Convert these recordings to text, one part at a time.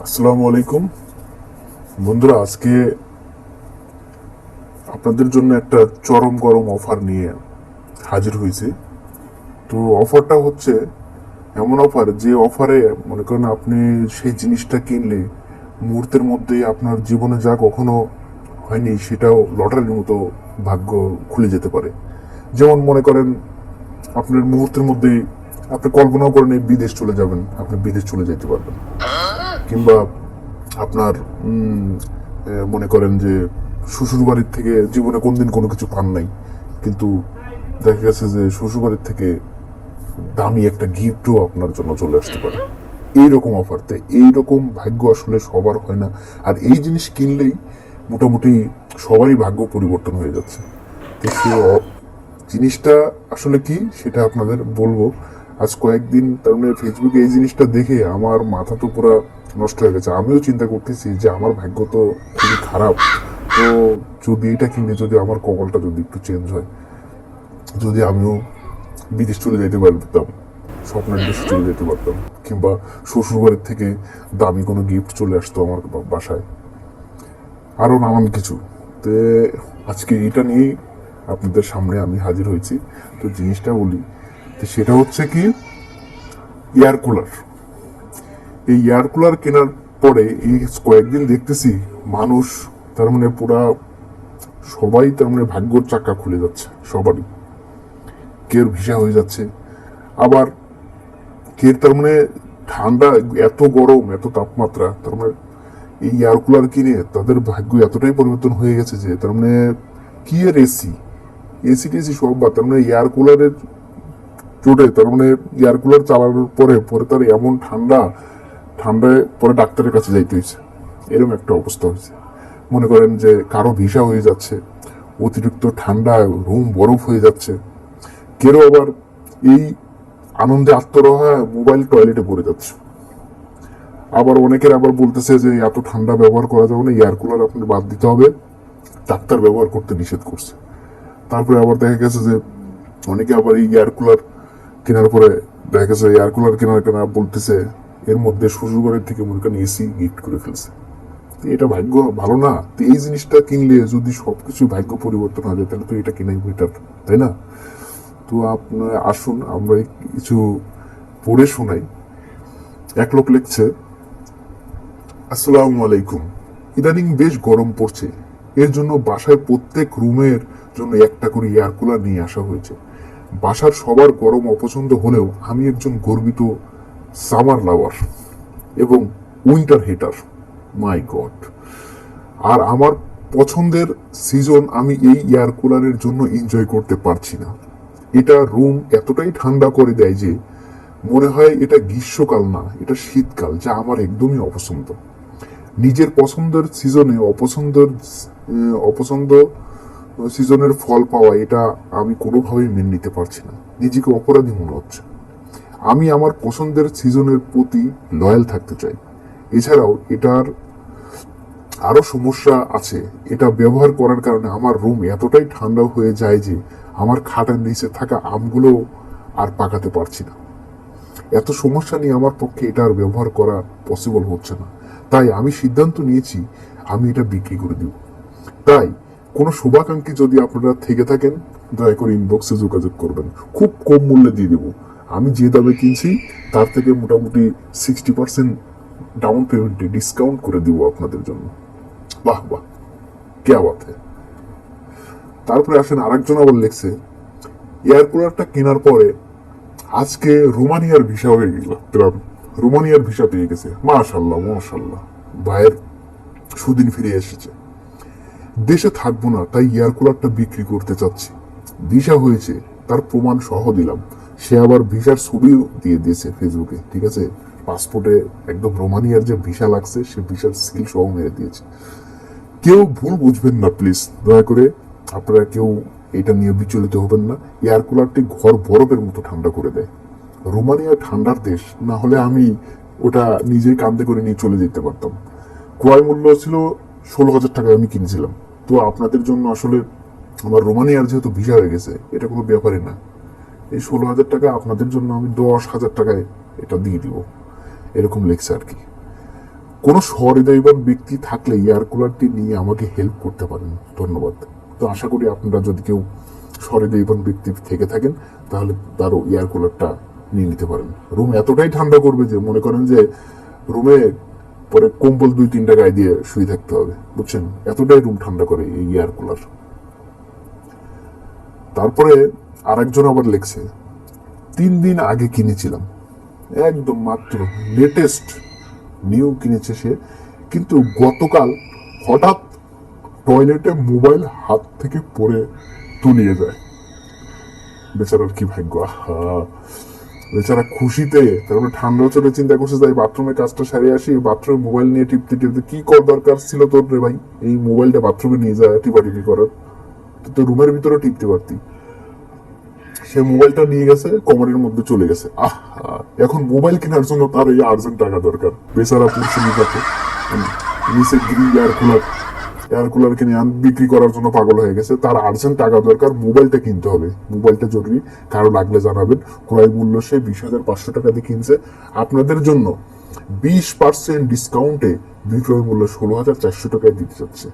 আসসালামু আলাইকুম বন্ধুরা, আজকে আপনাদের জন্য একটা চরম গরম অফার নিয়ে হাজির হয়েছে। তো অফারটা হচ্ছে এমন অফার, যে অফারে মনে করেন আপনি সেই জিনিসটা কিনলে মুহূর্তের মধ্যে আপনার জীবনে যা কখনো হয়নি সেটাও লটারির মতো ভাগ্য খুলে যেতে পারে। যেমন মনে করেন আপনার মুহূর্তের মধ্যে আপনি কল্পনাও করেন এই বিদেশ চলে যাবেন, আপনি বিদেশ চলে যেতে পারবেন। কিংবা আপনার মনে করেন যে শ্বশুর বাড়ির থেকে জীবনে কোনদিন কোনো কিছু পান নাই, কিন্তু দেখা গেছে যে শ্বশুর বাড়ির থেকে দামি একটা গিফটও আপনার জন্য চলে আসতে পারে। এইরকম অফারতে এইরকম ভাগ্য আসলে সবার হয় না। আর এই জিনিস কিনলেই মোটামুটি সবারই ভাগ্য পরিবর্তন হয়ে যাচ্ছে। তো সে জিনিসটা আসলে কি সেটা আপনাদের বলবো। আজ কয়েকদিন তার মানে ফেসবুকে এই জিনিসটা দেখে আমার মাথা তো পুরো নষ্ট হয়ে গেছে। আমিও চিন্তা করতেছি যে আমার ভাগ্য তো খুবই খারাপ। তো যদি এটা কিনে যদি আমার কপালটা যদি একটু চেঞ্জ হয়, যদি আমিও বিদেশ চলে যেতে পারতাম, স্বপ্নের দেশে চলে যেতে পারতাম, কিংবা শ্বশুর বাড়ির থেকে দামি কোনো গিফট চলে আসতো আমার বাসায়, আরো নানান কিছু। তো আজকে এটা নিয়েই আপনাদের সামনে আমি হাজির হয়েছি। তো জিনিসটা বলি, তো সেটা হচ্ছে কি, এয়ার কুলার। এই এয়ার কুলার কেনার পরে এই কয়েকদিন দেখতেছি মানুষ তার মানে পুরা সবাই তার মানে ভাগ্যর চাকা খুলে যাচ্ছে সবারই। কেউ ভিসা হয়ে যাচ্ছে, আবার কে তার মানে ঠান্ডা, এত গরম এত তাপমাত্রা, তার মানে এই এয়ার কুলার কিনে তাদের ভাগ্য এতটাই পরিবর্তন হয়ে গেছে যে তার মানে কি আর এসি এসি টেসি সব বা তার মানে এয়ার কুলারের চোটে তার মানে এয়ার কুলার চালানোর পরে পরে তার এমন ঠান্ডায় পরে ডাক্তারের কাছে যাইতে হয়েছে। এরকম একটা অবস্থা হয়েছে। মনে করেন যে কারো ভিসা হয়ে যাচ্ছে, অতিরিক্ত ঠান্ডায় রুম বরফ হয়ে যাচ্ছে, কেউ আবার এই আনন্দে আত্মরহা মোবাইল টয়লেটে পড়ে যাচ্ছে। আবার অনেকের আবার বলতেছে যে এত ঠান্ডা ব্যবহার করা যাবে না, এয়ার কুলার আপনার বাদ দিতে হবে, ডাক্তার ব্যবহার করতে নিষেধ করছে। তারপরে আবার দেখা গেছে যে অনেকে আবার এই এয়ার কুলার কেনার পরে দেখা গেছে এয়ার কুলার কেনা বলতেছে এর মধ্যে শ্বশুরবাড়ির থেকে মনে করেন এসি গিফট করে ফেলছে। এটা ভাগ্য ভালো না? তো এই জিনিসটা কিনলে যদি সবকিছু ভাগ্য পরিবর্তন হয়ে যায় তাহলে তো এটা কেনাই বেটার, তাই না? তো আপনার আসুন আমরা কিছু পড়ে শোনাই। এক লোক লিখছে, আসসালামু আলাইকুম, ইদানিং বেশ গরম পড়ছে, এর জন্য বাসায় প্রত্যেক রুমের জন্য একটা করে এয়ার কুলার নিয়ে আসা হয়েছে। বাসার সবার গরম অপছন্দ হলেও আমি একজন গর্বিত সামার লাভার এবং উইন্টার হেটার। মাই গড! আর আমার পছন্দের সিজন আমি এই এয়ার কুলারের জন্য এনজয় করতে পারছি না। এটা রুম এতটাই ঠান্ডা করে দেয় যে মনে হয় এটা গ্রীষ্মকাল না, এটা শীতকাল, যা আমার একদমই অপছন্দ। নিজের পছন্দের সিজনে অপছন্দ সিজনের ফল পাওয়া, এটা আমি কোনোভাবেই মেনে নিতে পারছি না। নিজেকে অপরাধী মনে হচ্ছে। আমি আমার পছন্দের সিজনের প্রতি লয়াল থাকতে চাই। এছাড়াও এটার আরো সমস্যা আছে। এটা ব্যবহার করার কারণে আমার রুম এতটাই ঠান্ডা হয়ে যায় যে আমার খাটের নিচে থাকা আমগুলো আর পাকাতে পারছি না। এত সমস্যা নিয়ে আমার পক্ষে এটা আর ব্যবহার করা পসিবল হচ্ছে না। তাই আমি সিদ্ধান্ত নিয়েছি আমি এটা বিক্রি করে দিব। তাই কোনো শুভাকাঙ্ক্ষী যদি আপনারা থেকে থাকেন, দয়া করে ইনবক্সে যোগাযোগ করবেন, খুব কম মূল্যে দিয়ে দেবো। আমি যে দামে কিনছি তার থেকে মোটামুটি 60% ডাউন পেমেন্টে ডিসকাউন্ট করে দিব আপনাদের জন্য। বাহ বাহ, কে বাত হ্যায়। তারপরে আসেন আরেকজন আবার লিখছে, এয়ার কুলারটা কেনার পরে আজকে রোমানিয়ার ভিসা হয়ে গেল, রোমানিয়ার ভিসা পেয়ে গেছে। মাশাল্লাহ মাশাল্লাহ, ভাইয়ের সুদিন ফিরে এসেছে। দেশে থাকবো না, তাই এয়ার কুলারটা বিক্রি করতে চাচ্ছি। ভিসা হয়েছে, তার প্রমাণ সহ দিলাম। সে আবার ভিসার ছবিও দিয়ে দিয়েছে ফেসবুকে, ঠিক আছে? পাসপোর্টে একদম রোমানিয়ার যে ভিসা লাগছে সে ভিসার সিল সহ মেরে দিয়েছে। কেউ ভুল বুঝবেন না প্লিজ, দয়া করে আপনারা কেউ এটা নিয়ে বিচলিত হবেন না। এয়ার কুলারটি ঘর বরফের মতো ঠান্ডা করে দেয়। রোমানিয়া ঠান্ডার দেশ, না হলে আমি ওটা নিজেই কান্দে করে নিয়ে চলে যেতে পারতাম। ক্রয় মূল্য ছিল 16,000 টাকায় আমি কিনেছিলাম। তো আপনাদের জন্য আসলে আমার রোমানিয়ার যেহেতু ভিসা হয়ে গেছে, এটা কোনো ব্যাপারই না। এই 16,000 টাকা আপনাদের জন্য আমি 10,000 টাকায় এটা দিয়ে দিব, এরকম লেখছে আর কি। কোনো সহৃদয়বান ব্যক্তি থাকলে এয়ার কুলারটি নিয়ে আমাকে হেল্প করতে পারেন, ধন্যবাদ। তো আশা করি আপনারা যদি কেউ সহৃদয়বান ব্যক্তি থেকে থাকেন তাহলে তারও এয়ার কুলারটা নিয়ে নিতে পারেন। রুম এতটাই ঠান্ডা করবে যে মনে করেন যে রুমে পরে কম্বল 2-3টা গায়ে দিয়ে শুয়ে থাকতে হবে, বুঝছেন, এতটাই রুম ঠান্ডা করে এই এয়ার কুলার। তারপরে আরেকজন আবার লিখছে 3 দিন আগে কিনেছিলাম, একদম মাত্র লেটেস্ট নিউ কিনেছে সে, কিন্তু গতকাল হঠাৎ টয়লেটে মোবাইল হাত থেকে পড়ে তুলিয়ে যায়। বেচারার কি ভাগ্য! আহা, বেচারা খুশিতে, তারপরে ঠান্ডা চলে চিন্তা করছে যাই বাথরুমে কাজটা সারিয়ে আসি, বাথরুমে মোবাইল নিয়ে টিপতে টিপতে কি কর দরকার ছিল তোর রে ভাই, এই মোবাইলটা বাথরুমে নিয়ে যায় টিপাটিপি করার, তো রুমের ভিতরে টিপতে পারতি। সে মোবাইলটা নিয়ে গেছে, কোমরের মধ্যে চলে গেছে। এখন মোবাইল কেনার জন্য তার এই আর্জেন্ট টাকা দরকার। বেচারা পুরুষ নিচে গ্রিন এয়ার কুলার কিনে বিক্রি করার জন্য পাগল হয়ে গেছে, তার আর্জেন্ট টাকা দরকার, মোবাইলটা কিনতে হবে, মোবাইলটা জরুরি, কারো লাগলে জানাবেন। ক্রয় মূল্য সে 20,500 টাকা দিয়ে কিনছে, আপনাদের জন্য 20% ডিসকাউন্টে বিক্রয় মূল্য 16,400 টাকায় দিতে যাচ্ছে।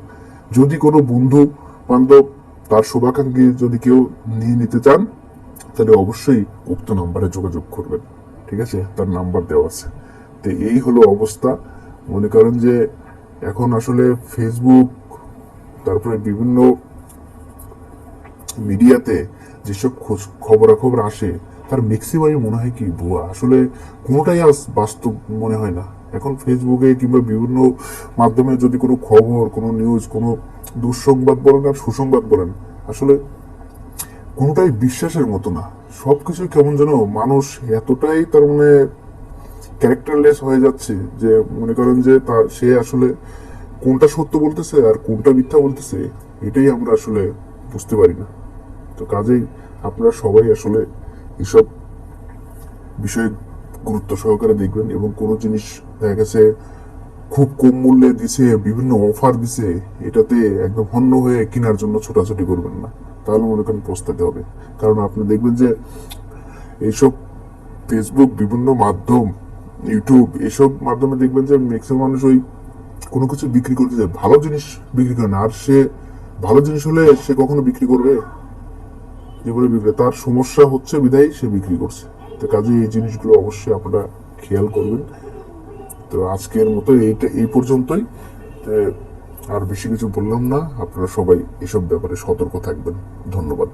যদি কোনো বন্ধু বান্ধব তার শুভাকাঙ্ক্ষী যদি কেউ নিয়ে নিতে চান তাহলে অবশ্যই উক্ত নাম্বারে যোগাযোগ করবেন, ঠিক আছে, তার নাম্বার দেওয়া আছে। তো এই হলো অবস্থা। মনে করেন যে এখন আসলে ফেসবুক, তারপরে বিভিন্ন মিডিয়াতে যেসব খবরাখবর আসে তার ম্যাক্সিমামই মনে হয় কি ভুয়া, আসলে কোনোটাই আজ বাস্তব মনে হয় না। এখন ফেসবুকে কিংবা বিভিন্ন মাধ্যমে যদি কোনো খবর, কোনো নিউজ, কোনো দুঃসংবাদ বলেন আর সুসংবাদ বলেন, আসলে কোনোটাই বিশ্বাসের মতো না। সবকিছু কেমন যেন মানুষ এতটাই তার মানে ক্যারেক্টারলেস হয়ে যাচ্ছে যে মনে করেন যে সে আসলে কোনটা সত্য বলতেছে আর কোনটা মিথ্যা বলতেছে এটাই আমরা আসলে বুঝতে পারি না। তো কাজেই আপনারা সবাই আসলে এসব বিষয়ে গুরুত্ব সহকারে দেখবেন, এবং কোনো জিনিস দেখা গেছে খুব কম মূল্যে দিছে, বিভিন্ন অফার দিছে, এটাতে একদম হন্য হয়ে কেনার জন্য ছোটাছুটি করবেন না, তাহলে মনে করেন পস্তাতে হবে। কারণ আপনি দেখবেন যে এইসব ফেসবুক, বিভিন্ন মাধ্যম, ইউটিউব, এসব মাধ্যমে দেখবেন যে ম্যাক্সিমাম মানুষ ওই কোনো কিছু বিক্রি করতে যায়, ভালো জিনিস বিক্রি করে না। আর সে ভালো জিনিস হলে সে কখনো বিক্রি করবে? জীবনে বিক্রি, তার সমস্যা হচ্ছে বিধায় সে বিক্রি করছে। তো কাজে এই জিনিসগুলো অবশ্যই আপনারা খেয়াল করবেন। তো আজকের মতো এই পর্যন্তই। আর বেশি কিছু বললাম না, আপনারা সবাই এসব ব্যাপারে সতর্ক থাকবেন। ধন্যবাদ।